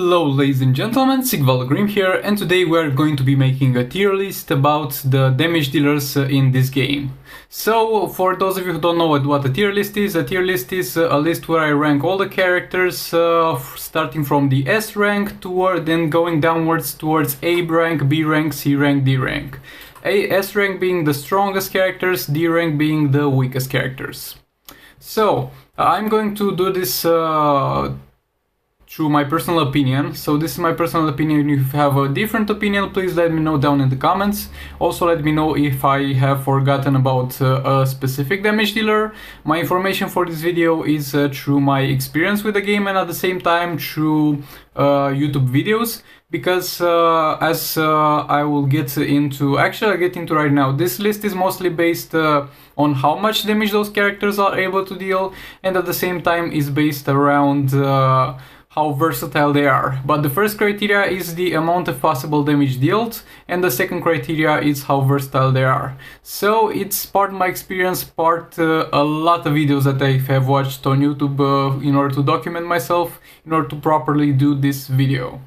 Hello ladies and gentlemen, Sigvalgrim here, and today we are going to be making a tier list about the damage dealers in this game. So, for those of you who don't know what a tier list is a list where I rank all the characters starting from the S rank then going downwards towards A rank, B rank, C rank, D rank. S rank being the strongest characters, D rank being the weakest characters. So, I'm going to do this through my personal opinion. So this is my personal opinion. If you have a different opinion, please let me know down in the comments. Also let me know if I have forgotten about a specific damage dealer. My information for this video is through my experience with the game and at the same time through YouTube videos, because as I will get into, actually I'll get into right now, this list is mostly based on how much damage those characters are able to deal, and at the same time is based around how versatile they are. But the first criteria is the amount of possible damage dealt, and the second criteria is how versatile they are. So it's part my experience, part a lot of videos that I have watched on YouTube in order to document myself, in order to properly do this video.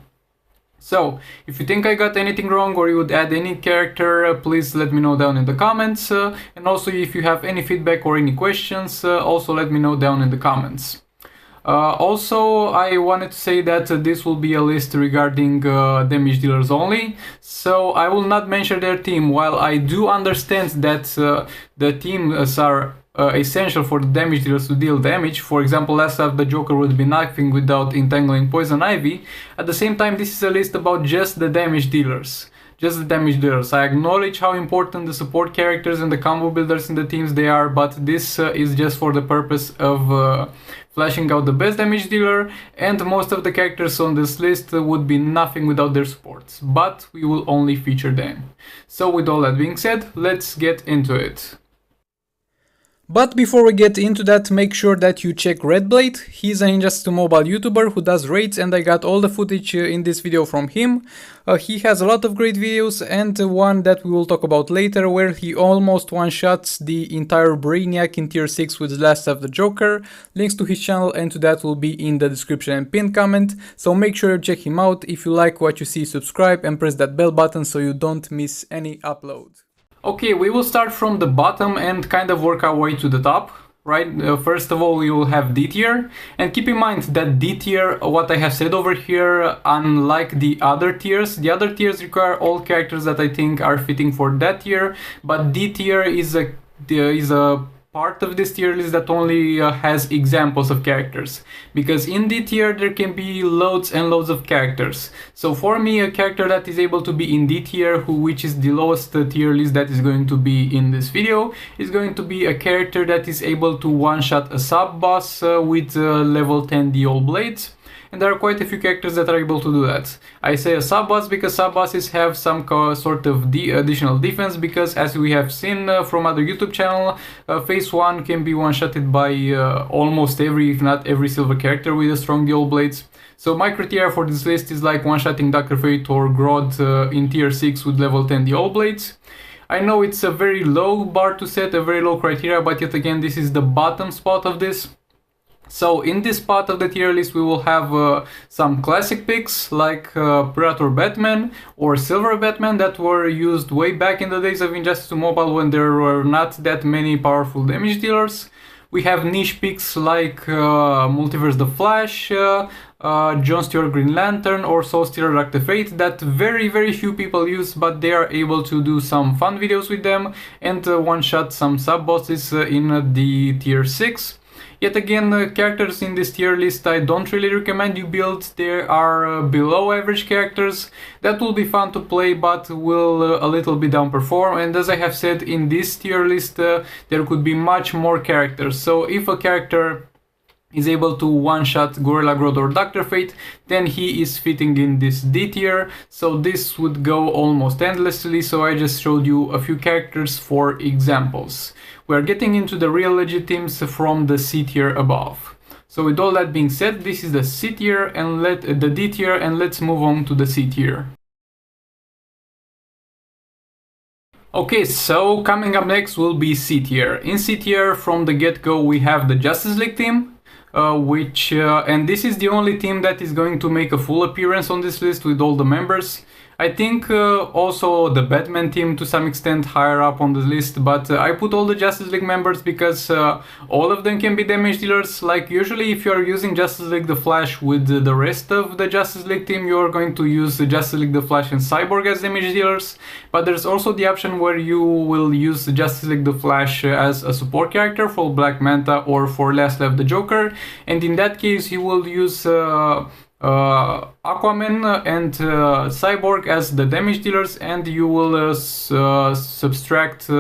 So, if you think I got anything wrong or you would add any character, please let me know down in the comments. And also if you have any feedback or any questions, also let me know down in the comments. Also, I wanted to say that this will be a list regarding damage dealers only, so I will not mention their team. While I do understand that the teams are essential for the damage dealers to deal damage, for example, last up the Joker would be nothing without entangling Poison Ivy, at the same time this is a list about just the damage dealers. I acknowledge how important the support characters and the combo builders in the teams they are, but this is just for the purpose of flashing out the best damage dealer, and most of the characters on this list would be nothing without their supports, but we will only feature them. So with all that being said, let's get into it. But before we get into that, make sure that you check Redblade. He's an Injustice 2 Mobile YouTuber who does raids, and I got all the footage in this video from him. He has a lot of great videos, and one that we will talk about later, where he almost one-shots the entire Brainiac in tier 6 with Last of the Joker. Links to his channel and to that will be in the description and pinned comment, so make sure you check him out. If you like what you see, subscribe and press that bell button so you don't miss any upload. Okay, we will start from the bottom and kind of work our way to the top, right? First of all, we will have D tier, and keep in mind that D tier, what I have said over here, unlike the other tiers require all characters that I think are fitting for that tier, but D tier is a part of this tier list that only has examples of characters, because in D tier there can be loads and loads of characters. So for me, a character that is able to be in D tier, which is the lowest tier list that is going to be in this video, is going to be a character that is able to one-shot a sub-boss with level 10 Dual Blades. And there are quite a few characters that are able to do that. I say a sub-boss because sub-bosses have some sort of additional defense, because as we have seen from other YouTube channel, phase 1 can be one-shotted by almost every, if not every silver character with a strong Dual Blades. So my criteria for this list is like one-shotting Dr. Fate or Grodd in tier 6 with level 10 Dual Blades. I know it's a very low bar to set, a very low criteria, but yet again this is the bottom spot of this. So in this part of the tier list we will have some classic picks like Predator Batman or Silver Batman that were used way back in the days of Injustice 2 Mobile when there were not that many powerful damage dealers. We have niche picks like Multiverse The Flash, John Stewart Green Lantern or Soul Stealer Dr. Fate that very few people use, but they are able to do some fun videos with them and one-shot some sub-bosses in the tier 6. Yet again, characters in this tier list I don't really recommend you build. There are below average characters that will be fun to play but will a little bit downperform, and as I have said, in this tier list there could be much more characters. So if a character is able to one-shot Gorilla Grodd or Dr. Fate, then he is fitting in this D tier, so this would go almost endlessly, so I just showed you a few characters for examples. We are getting into the real legit teams from the C tier above. So with all that being said, this is the C tier and the D tier, and let's move on to the C tier. Okay, so coming up next will be C tier. In C tier from the get-go we have the Justice League team, and this is the only team that is going to make a full appearance on this list with all the members. I think also the Batman team to some extent higher up on the list, but I put all the Justice League members because all of them can be damage dealers. Like usually if you are using Justice League the Flash with the rest of the Justice League team, you are going to use Justice League the Flash and Cyborg as damage dealers, but there's also the option where you will use Justice League the Flash as a support character for Black Manta or for Last Left the Joker, and in that case you will use Aquaman and Cyborg as the damage dealers, and you will subtract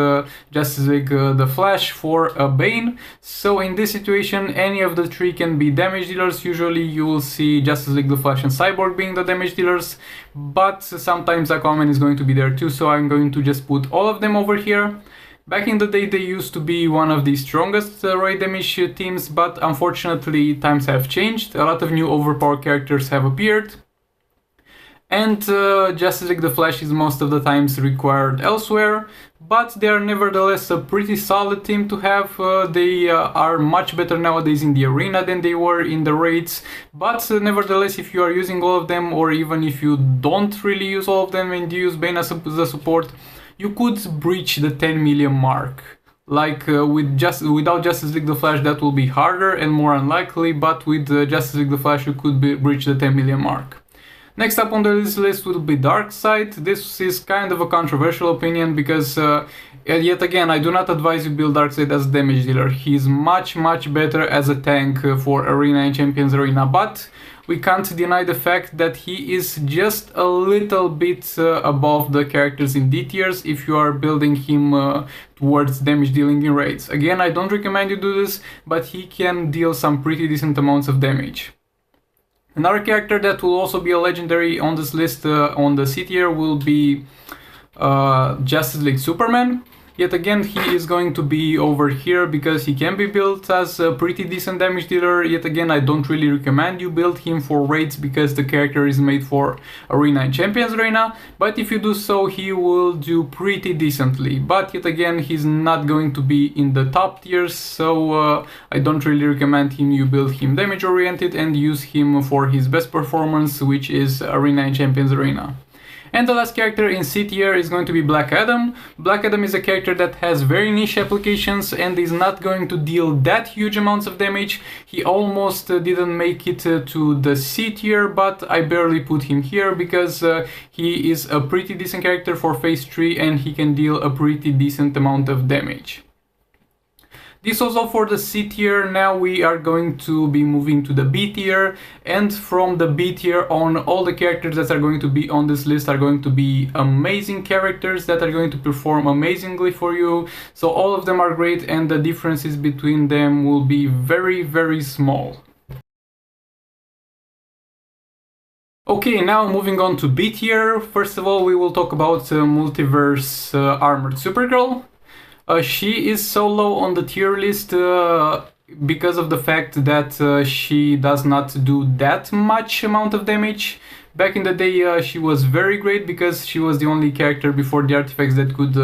Justice League the Flash for Bane. So in this situation any of the three can be damage dealers. Usually you will see Justice League the Flash and Cyborg being the damage dealers, but sometimes Aquaman is going to be there too, so I'm going to just put all of them over here. Back in the day they used to be one of the strongest raid damage teams, but unfortunately times have changed. A lot of new overpowered characters have appeared, and Justice League the Flash is most of the times required elsewhere, but they are nevertheless a pretty solid team to have. They are much better nowadays in the arena than they were in the raids, but nevertheless if you are using all of them, or even if you don't really use all of them and you use Bane as a support, you could breach the 10 million mark. Like without Justice League the Flash that will be harder and more unlikely, but with Justice League the Flash you could breach the 10 million mark. Next up on this list will be Darkseid. This is kind of a controversial opinion because yet again I do not advise you build Darkseid as a damage dealer. He's much better as a tank for Arena and Champions Arena, but we can't deny the fact that he is just a little bit above the characters in D tiers if you are building him towards damage dealing in raids. Again, I don't recommend you do this, but he can deal some pretty decent amounts of damage. Another character that will also be a legendary on this list on the C tier will be Justice League Superman. Yet again, he is going to be over here because he can be built as a pretty decent damage dealer. Yet again, I don't really recommend you build him for raids because the character is made for Arena and Champions Arena. But if you do so, he will do pretty decently. But yet again, he's not going to be in the top tiers, so I don't really recommend you build him damage oriented and use him for his best performance, which is Arena and Champions Arena. And the last character in C tier is going to be Black Adam. Black Adam is a character that has very niche applications and is not going to deal that huge amounts of damage. He almost didn't make it to the C tier, but I barely put him here because he is a pretty decent character for phase 3 and he can deal a pretty decent amount of damage. This was all for the C tier. Now we are going to be moving to the B tier, and from the B tier on, all the characters that are going to be on this list are going to be amazing characters that are going to perform amazingly for you. So all of them are great and the differences between them will be very small. Okay, now moving on to B tier. First of all, we will talk about Multiverse Armored Supergirl. She is so low on the tier list because of the fact that she does not do that much amount of damage. Back in the day she was very great because she was the only character before the artifacts that could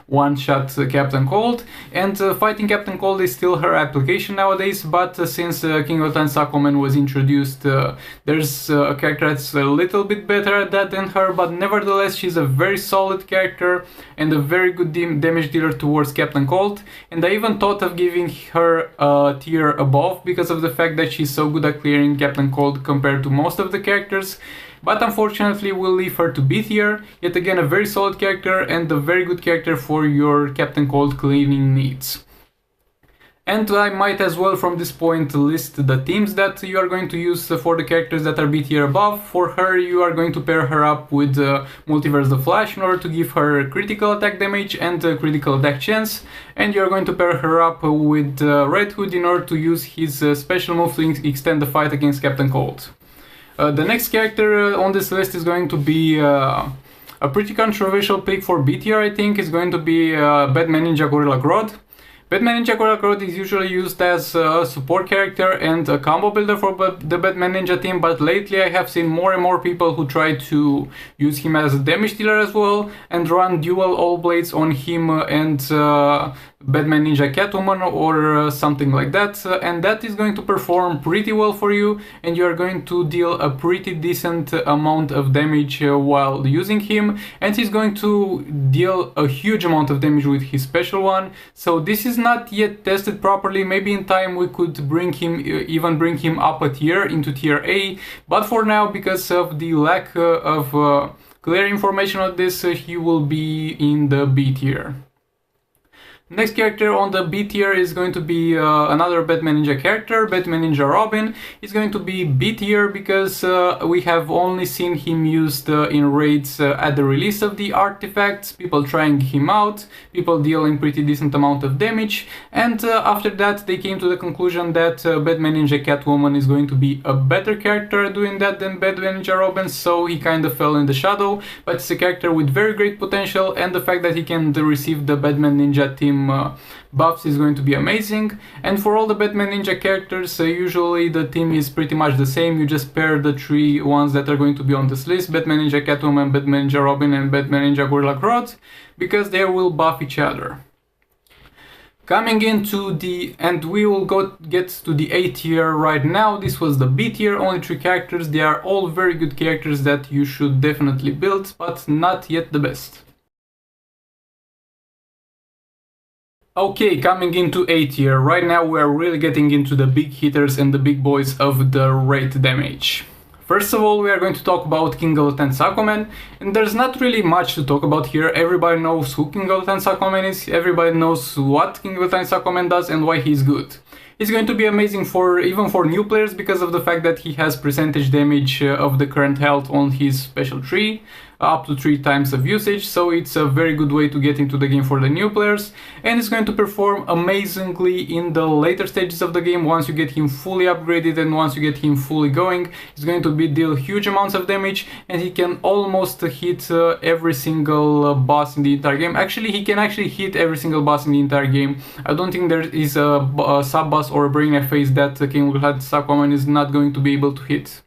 one-shot Captain Cold, and fighting Captain Cold is still her application nowadays, but since King of Titans Aquaman was introduced, there's a character that's a little bit better at that than her, but nevertheless she's a very solid character and a very good damage dealer towards Captain Cold, and I even thought of giving her a tier above because of the fact that she's so good at clearing Captain Cold compared to most of the characters. But unfortunately we'll leave her to B tier. Yet again, a very solid character and a very good character for your Captain Cold cleaning needs. And I might as well from this point list the teams that you are going to use for the characters that are B tier above. For her, you are going to pair her up with Multiverse the Flash in order to give her critical attack damage and critical attack chance. And you are going to pair her up with Red Hood in order to use his special move to extend the fight against Captain Cold. The next character on this list is going to be a pretty controversial pick for B tier, I think. It's going to be Batman Ninja Gorilla Grodd. Batman Ninja Gorilla Grodd is usually used as a support character and a combo builder for the Batman Ninja team, but lately I have seen more and more people who try to use him as a damage dealer as well and run dual all blades on him and Batman Ninja Catwoman or something like that, and that is going to perform pretty well for you, and you are going to deal a pretty decent amount of damage while using him, and he's going to deal a huge amount of damage with his special one. So this is not yet tested properly. Maybe in time we could bring him, even bring him up a tier into tier A, but for now, because of the lack of clear information on this, he will be in the B tier. Next character on the B tier is going to be another Batman Ninja character, Batman Ninja Robin. He's going to be B tier because we have only seen him used in raids at the release of the artifacts, people trying him out, people dealing pretty decent amount of damage, and after that they came to the conclusion that Batman Ninja Catwoman is going to be a better character doing that than Batman Ninja Robin, so he kind of fell in the shadow, but it's a character with very great potential, and the fact that he can receive the Batman Ninja team buffs is going to be amazing. And for all the Batman Ninja characters, usually the team is pretty much the same. You just pair the three ones that are going to be on this list: Batman Ninja Catwoman, Batman Ninja Robin, and Batman Ninja Gorilla Grodd, because they will buff each other. Coming into the, and we will get to the A tier right now. This was the B tier, only 3 characters. They are all very good characters that you should definitely build, but not yet the best. Okay, coming into A tier, right now we are really getting into the big hitters and the big boys of the raid damage. First of all, we are going to talk about King of the Tenth Aquaman, and there's not really much to talk about here. Everybody knows who King of the Tenth Aquaman is, everybody knows what King of the Tenth Aquaman does and why he's good. He's going to be amazing even for new players because of the fact that he has percentage damage of the current health on his special tree, up to 3 times of usage, so it's a very good way to get into the game for the new players, and it's going to perform amazingly in the later stages of the game. Once you get him fully upgraded and once you get him fully going, he's going to deal huge amounts of damage, and he can almost hit every single boss in the entire game. Actually, he can actually hit every single boss in the entire game. I don't think there is a sub-boss or a Brainiac phase that King of the Tenth Aquaman is not going to be able to hit.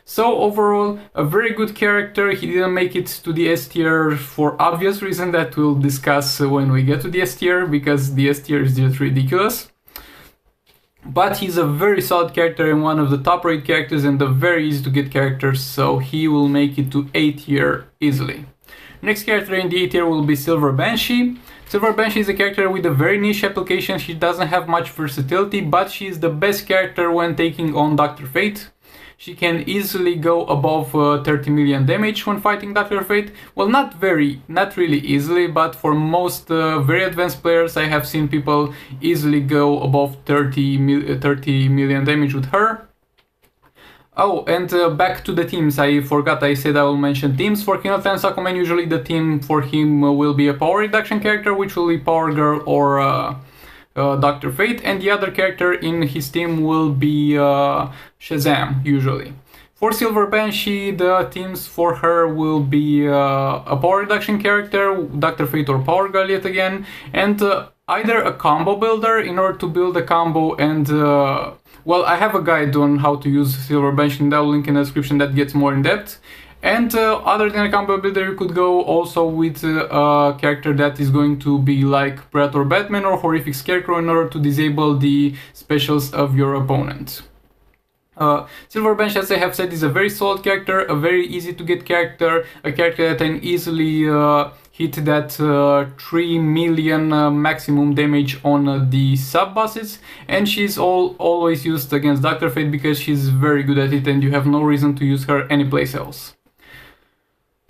So overall, a very good character. He didn't make it to the S tier for obvious reason that we'll discuss when we get to the S tier, because the S tier is just ridiculous. But he's a very solid character and one of the top rated characters and a very easy to get characters, so he will make it to A tier easily. Next character in the A tier will be Silver Banshee. Silver Banshee is a character with a very niche application. She doesn't have much versatility, but she is the best character when taking on Dr. Fate. She can easily go above 30 million damage when fighting Dr. Fate. Well, not really easily, but for most very advanced players, I have seen people easily go above 30 million damage with her. Oh, and back to the teams. I forgot, I said I will mention teams. For King of the Tenth Aquaman, usually the team for him will be a power reduction character, which will be Power Girl or Dr. Fate, and the other character in his team will be Shazam, usually. For Silver Banshee, the teams for her will be a power reduction character, Dr. Fate or Power Girl yet again, and either a combo builder in order to build a combo and... well, I have a guide on how to use Silver Banshee, and I'll link in the description that gets more in depth. And other than a combo builder, you could go also with a character that is going to be like Predator Batman or Horrific Scarecrow in order to disable the specials of your opponent. Silver Banshee, as I have said, is a very solid character, a very easy to get character, a character that can easily hit that 3 million maximum damage on the sub-bosses, and she's always used against Dr. Fate because she's very good at it and you have no reason to use her anyplace else.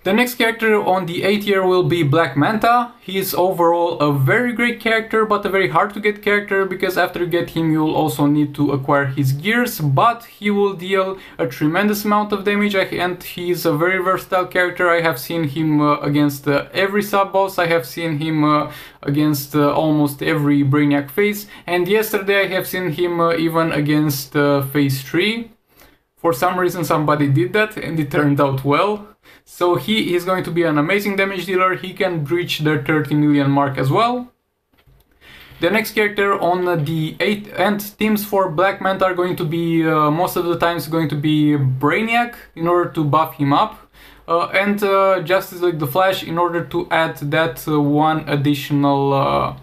The next character on the A tier will be Black Manta. He is overall a very great character, but a very hard to get character, because after you get him you'll also need to acquire his gears, but he will deal a tremendous amount of damage and he is a very versatile character. I have seen him against every sub-boss, I have seen him against almost every Brainiac phase, and yesterday I have seen him even against phase 3. For some reason somebody did that and it turned out well. So he is going to be an amazing damage dealer. He can reach the 30 million mark as well. The next character on the 8th end teams for Black Manta are going to be most of the times going to be Brainiac in order to buff him up, and Justice League the Flash in order to add that one additional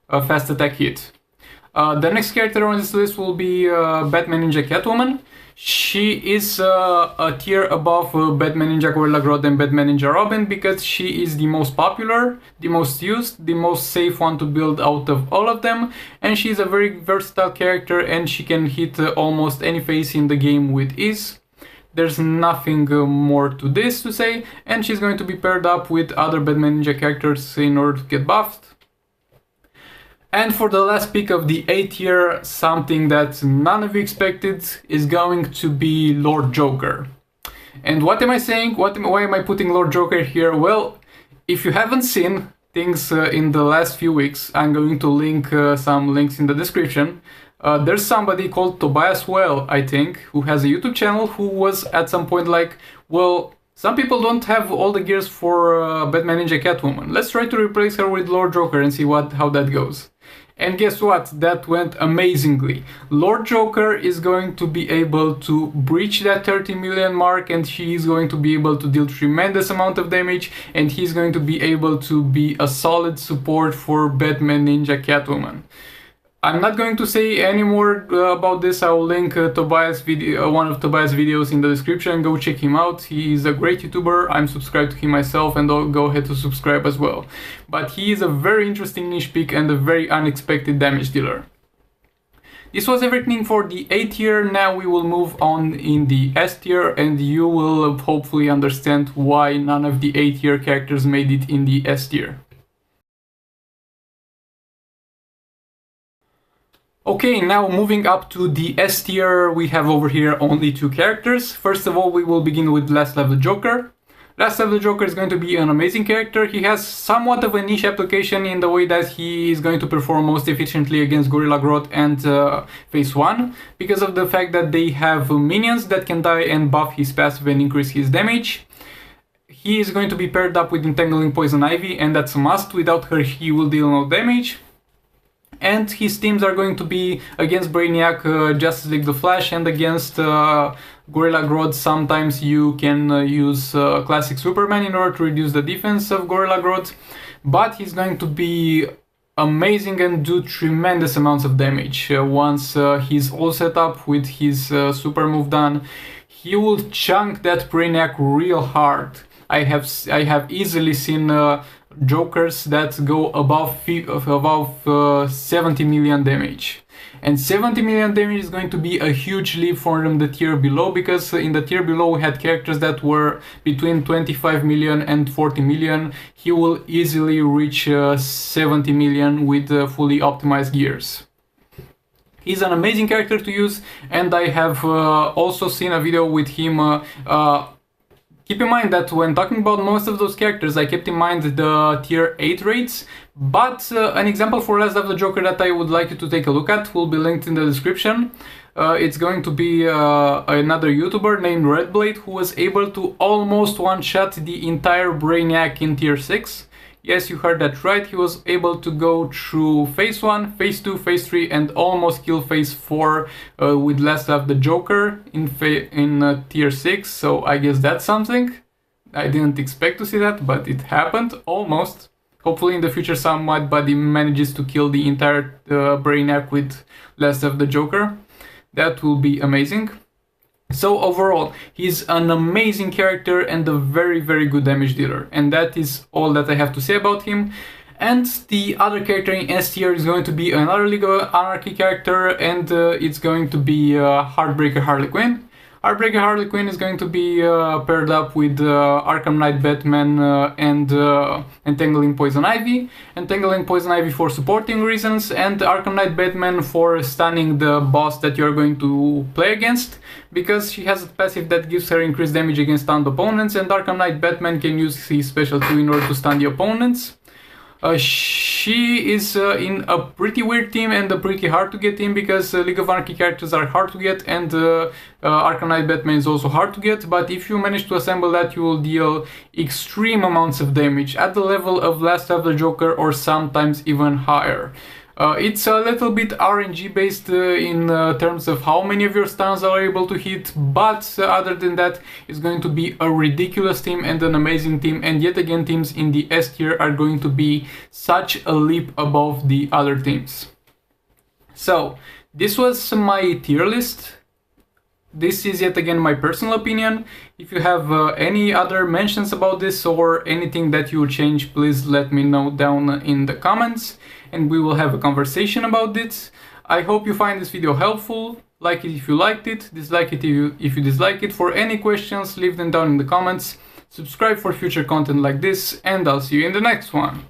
fast attack hit. The next character on this list will be Batman Ninja Catwoman. She is a tier above Batman Ninja Gorilla Grodd and Batman Ninja Robin because she is the most popular, the most used, the most safe one to build out of all of them, and she's a very versatile character and she can hit almost any face in the game with ease. There's nothing more to this to say, and she's going to be paired up with other Batman Ninja characters in order to get buffed. And for the last pick of the A tier, something that none of you expected, is going to be Lord Joker. And what am I saying? Why am I putting Lord Joker here? Well, if you haven't seen things in the last few weeks, I'm going to link some links in the description. There's somebody called Tobias Well, I think, who has a YouTube channel who was at some point like, well, some people don't have all the gears for Batman Ninja Catwoman. Let's try to replace her with Lord Joker and see how that goes. And guess what? That went amazingly. Lord Joker is going to be able to breach that 30 million mark, and he is going to be able to deal tremendous amount of damage, and he's going to be able to be a solid support for Batman Ninja Catwoman. I'm not going to say any more about this. I will link Tobias video, one of Tobias' videos in the description. Go check him out. He is a great YouTuber. I'm subscribed to him myself, and I'll go ahead to subscribe as well. But he is a very interesting niche pick and a very unexpected damage dealer. This was everything for the A tier. Now we will move on in the S tier, and you will hopefully understand why none of the A tier characters made it in the S tier. Okay, now moving up to the S tier, we have over here only two characters. First of all, we will begin with Last Level Joker. Last Level Joker is going to be an amazing character. He has somewhat of a niche application in the way that he is going to perform most efficiently against Gorilla Grodd and Phase 1, because of the fact that they have minions that can die and buff his passive and increase his damage. He is going to be paired up with Entangling Poison Ivy, and that's a must. Without her, he will deal no damage. And his teams are going to be against Brainiac, Justice League The Flash, and against Gorilla Grodd. Sometimes you can use Classic Superman in order to reduce the defense of Gorilla Grodd, but he's going to be amazing and do tremendous amounts of damage. Once he's all set up with his super move done, he will chunk that Brainiac real hard. I have easily seen Jokers that go above 70 million damage. And 70 million damage is going to be a huge leap from the tier below, because in the tier below we had characters that were between 25 million and 40 million. He will easily reach 70 million with fully optimized gears. He's an amazing character to use, and I have also seen a video with him. Keep in mind that when talking about most of those characters, I kept in mind the tier 8 rates, but an example for Last Level Joker that I would like you to take a look at will be linked in the description. It's going to be another YouTuber named Redblade, who was able to almost one-shot the entire Brainiac in tier 6. Yes, you heard that right, he was able to go through Phase 1, Phase 2, Phase 3 and almost kill Phase 4 with Last Level Joker in tier 6, so I guess that's something. I didn't expect to see that, but it happened, almost. Hopefully in the future somebody manages to kill the entire Brainiac with Last Level Joker. That will be amazing. So overall, he's an amazing character and a very, very good damage dealer. And that is all that I have to say about him. And the other character in S tier is going to be another League of Anarchy character, and it's going to be Heartbreaker Harley Quinn. Heartbreaker Harley Quinn is going to be paired up with Arkham Knight Batman and Entangling Poison Ivy. Entangling Poison Ivy for supporting reasons, and Arkham Knight Batman for stunning the boss that you're going to play against, because she has a passive that gives her increased damage against stunned opponents, and Arkham Knight Batman can use his special 2 in order to stun the opponents. She is in a pretty weird team and a pretty hard to get team, because League of Anarchy characters are hard to get, and Arkham Knight Batman is also hard to get, but if you manage to assemble that, you will deal extreme amounts of damage at the level of Last Level Joker or sometimes even higher. It's a little bit RNG based in terms of how many of your stuns are able to hit, but other than that, it's going to be a ridiculous team and an amazing team, and yet again teams in the S tier are going to be such a leap above the other teams. So this was my tier list. This is yet again my personal opinion. If you have any other mentions about this or anything that you would change, please let me know down in the comments and we will have a conversation about this. I hope you find this video helpful. Like it if you liked it, dislike it if you dislike it. For any questions, leave them down in the comments. Subscribe for future content like this, and I'll see you in the next one.